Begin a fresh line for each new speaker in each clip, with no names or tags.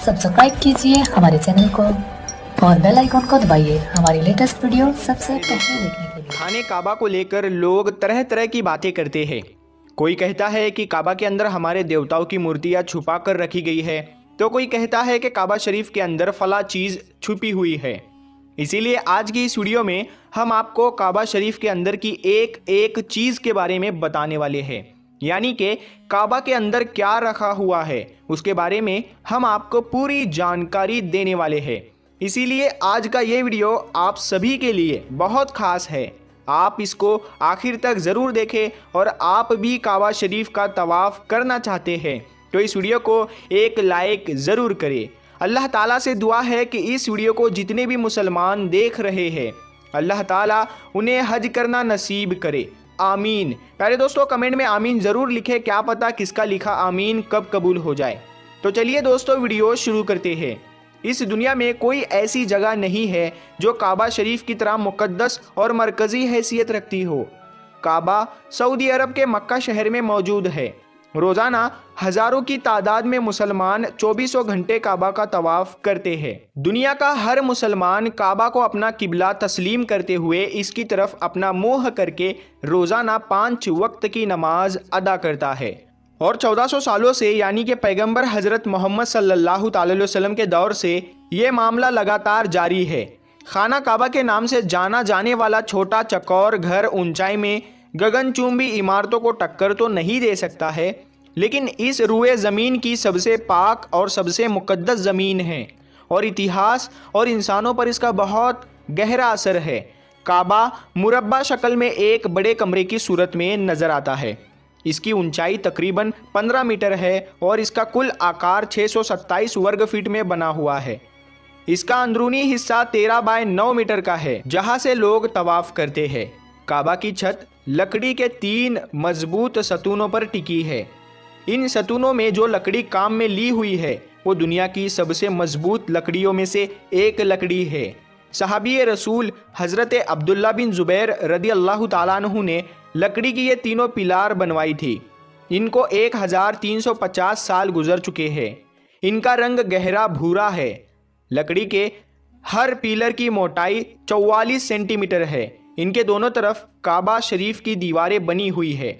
Subscribe कीजिए हमारे channel को और बेल आइकन को दबाइए हमारी लेटेस्ट वीडियो सबसे पहले देखने के लिए।
खाने काबा को लेकर लोग तरह तरह की बातें करते हैं। कोई कहता है कि काबा के अंदर हमारे देवताओं की मूर्तियां छुपा कर रखी गई है, तो कोई कहता है कि काबा शरीफ के अंदर फला चीज़ छुपी हुई है। इसीलिए आज की इस वीडियो में हम आपको काबा शरीफ के अंदर की एक एक चीज़ के बारे में बताने वाले हैं, यानी कि काबा के अंदर क्या रखा हुआ है उसके बारे में हम आपको पूरी जानकारी देने वाले हैं। इसीलिए आज का ये वीडियो आप सभी के लिए बहुत ख़ास है। आप इसको आखिर तक ज़रूर देखें और आप भी काबा शरीफ का तवाफ़ करना चाहते हैं तो इस वीडियो को एक लाइक ज़रूर करें। अल्लाह ताला से दुआ है कि इस वीडियो को जितने भी मुसलमान देख रहे हैं अल्लाह ताला उन्हें हज करना नसीब करे, आमीन। प्यारे दोस्तों, कमेंट में आमीन ज़रूर लिखें, क्या पता किसका लिखा आमीन कब कबूल हो जाए। तो चलिए दोस्तों वीडियो शुरू करते हैं। इस दुनिया में कोई ऐसी जगह नहीं है जो काबा शरीफ की तरह मुक़द्दस और मरकज़ी हैसियत रखती हो। काबा सऊदी अरब के मक्का शहर में मौजूद है। रोज़ाना हज़ारों की तादाद में मुसलमान 24 घंटे काबा का तवाफ़ करते हैं। दुनिया का हर मुसलमान काबा को अपना किबला तस्लीम करते हुए इसकी तरफ अपना मुँह करके रोज़ाना 5 वक्त की नमाज अदा करता है। और 1400 सालों से यानी कि पैगंबर हज़रत मोहम्मद सल्लल्लाहु अलैहि वसल्लम के दौर से ये मामला लगातार जारी है। खाना काबा के नाम से जाना जाने वाला छोटा चकौर घर ऊंचाई में गगनचुंबी इमारतों को टक्कर तो नहीं दे सकता है, लेकिन इस रुए ज़मीन की सबसे पाक और सबसे मुक़द्दस ज़मीन है और इतिहास और इंसानों पर इसका बहुत गहरा असर है। काबा मुरब्बा शक्ल में एक बड़े कमरे की सूरत में नज़र आता है। इसकी ऊंचाई तकरीबन 15 मीटर है और इसका कुल आकार 627 वर्ग फीट में बना हुआ है। इसका अंदरूनी हिस्सा 13 बाय 9 मीटर का है जहां से लोग तवाफ़ करते हैं। काबा की छत लकड़ी के 3 मजबूत सतूनों पर टिकी है। इन सतूनों में जो लकड़ी काम में ली हुई है वो दुनिया की सबसे मजबूत लकड़ियों में से एक लकड़ी है। सहाबी रसूल हज़रत अब्दुल्ला बिन ज़ुबैर रदी अल्लाह ताला अन्हु ने लकड़ी की ये तीनों पिलार बनवाई थी। इनको 1350 साल गुजर चुके हैं। इनका रंग गहरा भूरा है। लकड़ी के हर पिलर की मोटाई 44 सेंटीमीटर है। इनके दोनों तरफ काबा शरीफ की दीवारें बनी हुई है।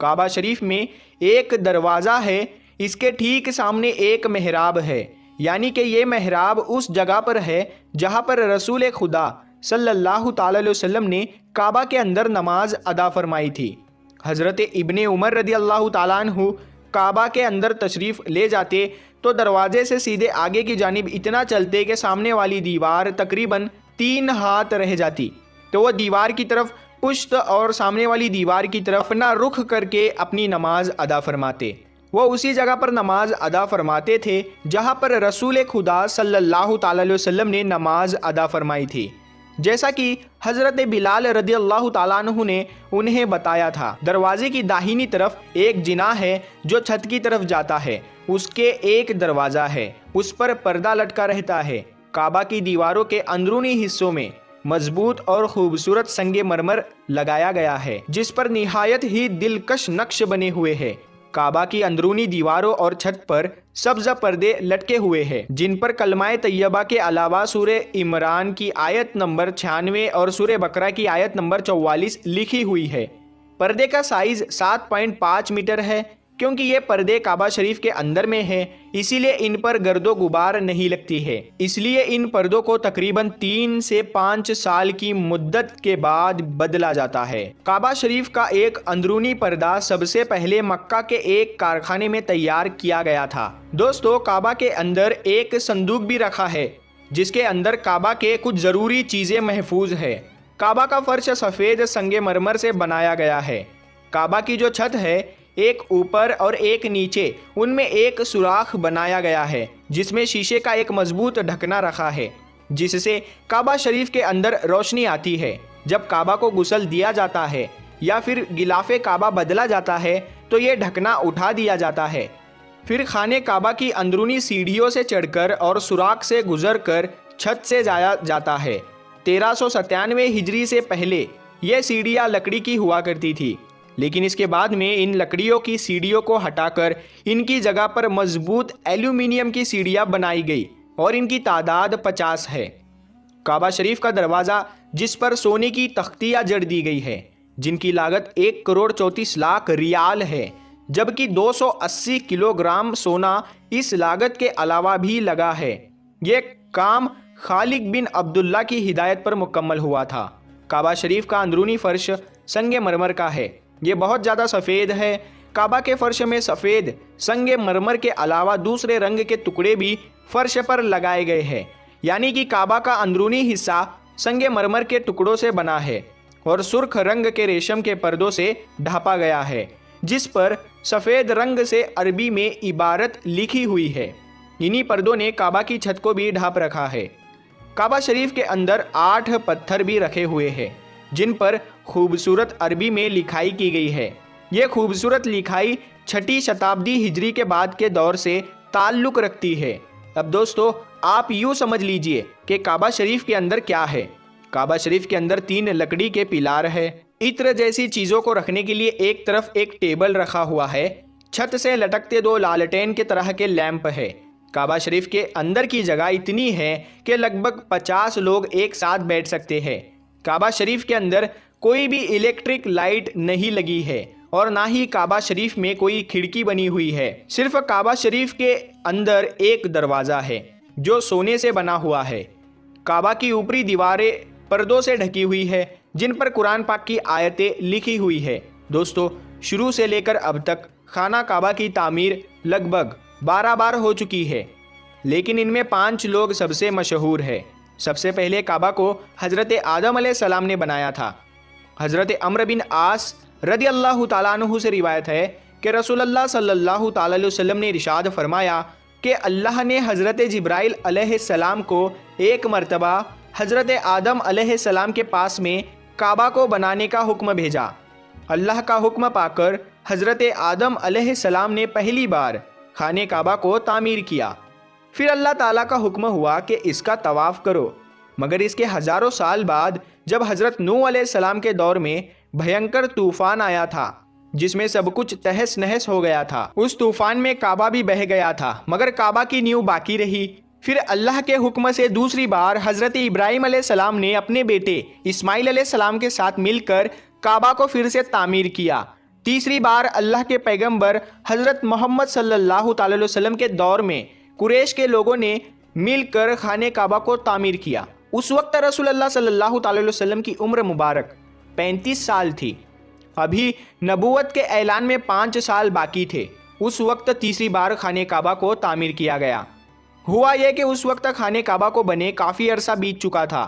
काबा शरीफ में एक दरवाज़ा है। इसके ठीक सामने एक मेहराब है, यानी कि ये मेहराब उस जगह पर है जहाँ पर रसूल खुदा सल्लल्लाहु अलैहि वसल्लम ने काबा के अंदर नमाज अदा फरमाई थी। हज़रत इब्ने उमर रदी अल्लाह ताला अन्हु काबा के अंदर तशरीफ़ ले जाते तो दरवाजे से सीधे आगे की जानिब इतना चलते कि सामने वाली दीवार तकरीबन 3 हाथ रह जाती, तो वह दीवार की तरफ पुश्त और सामने वाली दीवार की तरफ अपना रुख करके अपनी नमाज अदा फरमाते। वो उसी जगह पर नमाज अदा फरमाते थे जहाँ पर रसूल खुदा सल्लल्लाहु अलैहि वसल्लम ने नमाज अदा फरमाई थी। जैसा कि हज़रत बिलाल रदी अल्लाह ताला अन्हु ने उन्हें बताया था। दरवाजे की दाहिनी तरफ एक जिना है जो छत की तरफ जाता है। उसके एक दरवाज़ा है, उस पर पर्दा लटका रहता है। काबा की दीवारों के अंदरूनी हिस्सों में मजबूत और खूबसूरत संगे मरमर लगाया गया है जिस पर निहायत ही दिलकश नक्श बने हुए हैं। काबा की अंदरूनी दीवारों और छत पर सब्ज़ पर्दे लटके हुए हैं जिन पर कलमाए तैयबा के अलावा सूरे इमरान की आयत नंबर 96 और सूरे बकरा की आयत नंबर 44 लिखी हुई है। पर्दे का साइज़ 7.5 मीटर है। क्योंकि ये पर्दे काबा शरीफ के अंदर में है इसीलिए इन पर गर्दो गुबार नहीं लगती है। इसलिए इन पर्दों को तकरीबन 3 से 5 साल की मुद्दत के बाद बदला जाता है। काबा शरीफ का एक अंदरूनी पर्दा सबसे पहले मक्का के एक कारखाने में तैयार किया गया था। दोस्तों, काबा के अंदर एक संदूक भी रखा है जिसके अंदर काबा के कुछ ज़रूरी चीज़ें महफूज है। काबा का फर्श सफ़ेद संगे मरमर से बनाया गया है। काबा की जो छत है एक ऊपर और एक नीचे, उनमें एक सुराख बनाया गया है जिसमें शीशे का एक मजबूत ढकना रखा है जिससे काबा शरीफ के अंदर रोशनी आती है। जब काबा को गुस्ल दिया जाता है या फिर गिलाफे काबा बदला जाता है तो ये ढकना उठा दिया जाता है। फिर खाने काबा की अंदरूनी सीढ़ियों से चढ़कर और सुराख से गुजरकर छत से जाया जाता है। 1397 हिजरी से पहले यह सीढ़ियाँ लकड़ी की हुआ करती थी, लेकिन इसके बाद में इन लकड़ियों की सीढ़ियों को हटाकर इनकी जगह पर मजबूत एल्यूमिनियम की सीढ़ियाँ बनाई गई और इनकी तादाद 50 है। काबा शरीफ का दरवाज़ा जिस पर सोने की तख्तियाँ जड़ दी गई है, जिनकी लागत 1,34,00,000 रियाल है, जबकि 280 किलोग्राम सोना इस लागत के अलावा भी लगा है। ये काम खालिद बिन अब्दुल्ला की हिदायत पर मुकम्मल हुआ था। काबा शरीफ का अंदरूनी फर्श संगे मरमर का है। ये बहुत ज़्यादा सफ़ेद है। काबा के फर्श में सफ़ेद संगे मरमर के अलावा दूसरे रंग के टुकड़े भी फर्श पर लगाए गए हैं, यानी कि काबा का अंदरूनी हिस्सा संगे मरमर के टुकड़ों से बना है और सुर्ख रंग के रेशम के पर्दों से ढापा गया है, जिस पर सफ़ेद रंग से अरबी में इबारत लिखी हुई है। इन्हीं पर्दों ने काबा की छत को भी ढांप रखा है। काबा शरीफ के अंदर 8 पत्थर भी रखे हुए हैं, जिन पर खूबसूरत अरबी में लिखाई की गई है। ये खूबसूरत लिखाई 6ठी शताब्दी हिजरी के बाद के दौर से ताल्लुक़ रखती है। अब दोस्तों, आप यूँ समझ लीजिए कि काबा शरीफ के अंदर क्या है। काबा शरीफ के अंदर 3 लकड़ी के पिलार है। इत्र जैसी चीज़ों को रखने के लिए एक तरफ एक टेबल रखा हुआ है। छत से लटकते 2 लालटेन के तरह के लैंप है। काबा शरीफ के अंदर की जगह इतनी है कि लगभग 50 लोग एक साथ बैठ सकते हैं। काबा शरीफ के अंदर कोई भी इलेक्ट्रिक लाइट नहीं लगी है और ना ही काबा शरीफ में कोई खिड़की बनी हुई है। सिर्फ काबा शरीफ के अंदर एक दरवाज़ा है जो सोने से बना हुआ है। काबा की ऊपरी दीवारें पर्दों से ढकी हुई है, जिन पर कुरान पाक की आयतें लिखी हुई है। दोस्तों, शुरू से लेकर अब तक खाना काबा की तामीर लगभग 12 बार हो चुकी है, लेकिन इनमें 5 लोग सबसे मशहूर है। सबसे पहले काबा को हज़रत आदम अलैहिस्सलाम ने बनाया था। हज़रत अम्र बिन आस रदी अल्लाह ताला अन्हु से रिवायत है कि रसूलुल्लाह सल्लल्लाहु ताला अलैहि वसल्लम ने इरशाद फरमाया कि अल्लाह ने हज़रत जिब्राइल अलैहिस्सलाम को एक मरतबा हज़रत आदम अलैहिस्सलाम के पास में काबा को बनाने का हुक्म भेजा। अल्लाह का हुक्म पाकर हज़रत आदम अलैहिस्सलाम ने पहली बार खाने काबा को तामीर किया। फिर अल्लाह ताला का हुक्म हुआ कि इसका तवाफ़ करो। मगर इसके हज़ारों साल बाद जब हज़रत नूह अलैहिस्सलाम के दौर में भयंकर तूफ़ान आया था, जिसमें सब कुछ तहस नहस हो गया था, उस तूफ़ान में काबा भी बह गया था, मगर काबा की नींव बाकी रही। फिर अल्लाह के हुक्म से दूसरी बार हज़रत इब्राहीम अलैहिस्सलाम ने अपने बेटे इस्माइल अलैहिस्सलाम के साथ मिलकर काबा को फिर से तामीर किया। तीसरी बार अल्लाह के पैगंबर हज़रत मोहम्मद सल्लल्लाहु अलैहि वसल्लम के दौर में कुरैश के लोगों ने मिलकर खाने काबा को तामीर किया। उस वक्त रसूलुल्लाह सल्लल्लाहु अलैहि वसल्लम की उम्र मुबारक 35 साल थी। अभी नबूवत के ऐलान में 5 साल बाकी थे। उस वक्त तीसरी बार खाने काबा को तामीर किया गया। हुआ यह कि उस वक्त खाने काबा को बने काफ़ी अरसा बीत चुका था।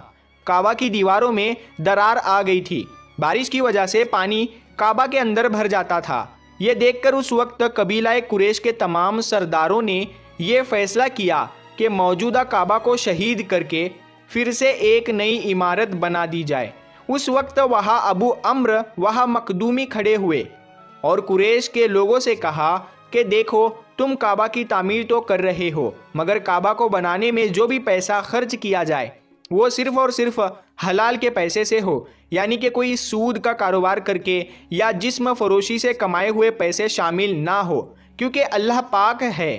काबा की दीवारों में दरार आ गई थी। बारिश की वजह से पानी काबा के अंदर भर जाता था। ये देखकर उस वक्त कबीला कुरैश के तमाम सरदारों ने ये फैसला किया कि मौजूदा काबा को शहीद करके फिर से एक नई इमारत बना दी जाए। उस वक्त वहाँ अबू अम्र वहाँ मखदूमी खड़े हुए और कुरैश के लोगों से कहा कि देखो, तुम काबा की तामीर तो कर रहे हो, मगर काबा को बनाने में जो भी पैसा खर्च किया जाए वो सिर्फ़ और सिर्फ हलाल के पैसे से हो, यानी कि कोई सूद का कारोबार करके या जिस्म फरोशी से कमाए हुए पैसे शामिल ना हो, क्योंकि अल्लाह पाक है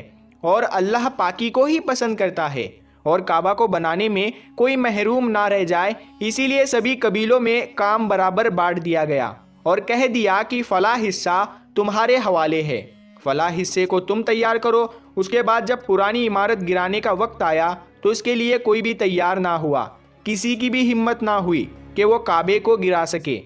और अल्लाह पाकी को ही पसंद करता है और काबा को बनाने में कोई महरूम ना रह जाए। इसीलिए सभी कबीलों में काम बराबर बांट दिया गया और कह दिया कि फ़लाँ हिस्सा तुम्हारे हवाले है, फ़लाँ हिस्से को तुम तैयार करो। उसके बाद जब पुरानी इमारत गिराने का वक्त आया तो इसके लिए कोई भी तैयार ना हुआ, किसी की भी हिम्मत ना हुई कि वो काबे को गिरा सके।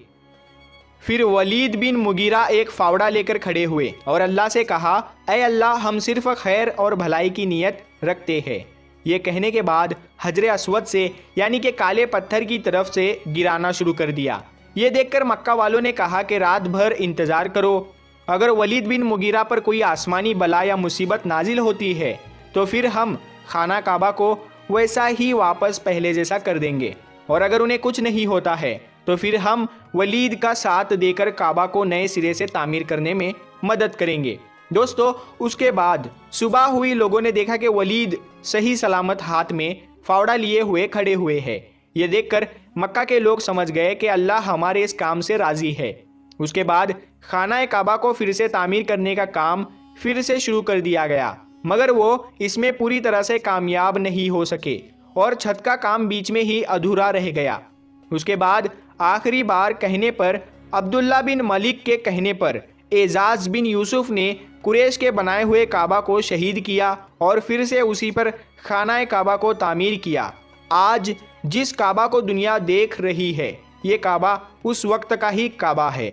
फिर वलीद बिन मुगीरा एक फावड़ा लेकर खड़े हुए और अल्लाह से कहा, ऐ अल्लाह, हम सिर्फ खैर और भलाई की नीयत रखते हैं। ये कहने के बाद हजर अस्वद से यानी कि काले पत्थर की तरफ से गिराना शुरू कर दिया। ये देखकर मक्का वालों ने कहा कि रात भर इंतज़ार करो, अगर वलीद बिन मुगीरा पर कोई आसमानी बला या मुसीबत नाजिल होती है तो फिर हम खाना काबा को वैसा ही वापस पहले जैसा कर देंगे, और अगर उन्हें कुछ नहीं होता है तो फिर हम वलीद का साथ देकर काबा को नए सिरे से तामीर करने में मदद करेंगे। दोस्तों, उसके बाद सुबह हुई, लोगों ने देखा कि वलीद सही सलामत हाथ में फावड़ा लिए हुए खड़े हुए हैं। ये देखकर मक्का के लोग समझ गए कि अल्लाह हमारे इस काम से राज़ी है। اس کے بعد خانہ کعبہ کو پھر سے تعمیر کرنے کا کام پھر سے شروع کر دیا گیا، مگر وہ اس میں پوری طرح سے کامیاب نہیں ہو سکے اور چھت کا کام بیچ میں ہی ادھورا رہ گیا۔ اس کے بعد آخری بار کہنے پر، عبداللہ بن ملک کے کہنے پر، اعزاز بن یوسف نے قریش کے بنائے ہوئے کعبہ کو شہید کیا اور پھر سے اسی پر خانہ کعبہ کو تعمیر کیا۔ آج جس کعبہ کو دنیا دیکھ رہی ہے، یہ کعبہ اس وقت کا ہی کعبہ ہے۔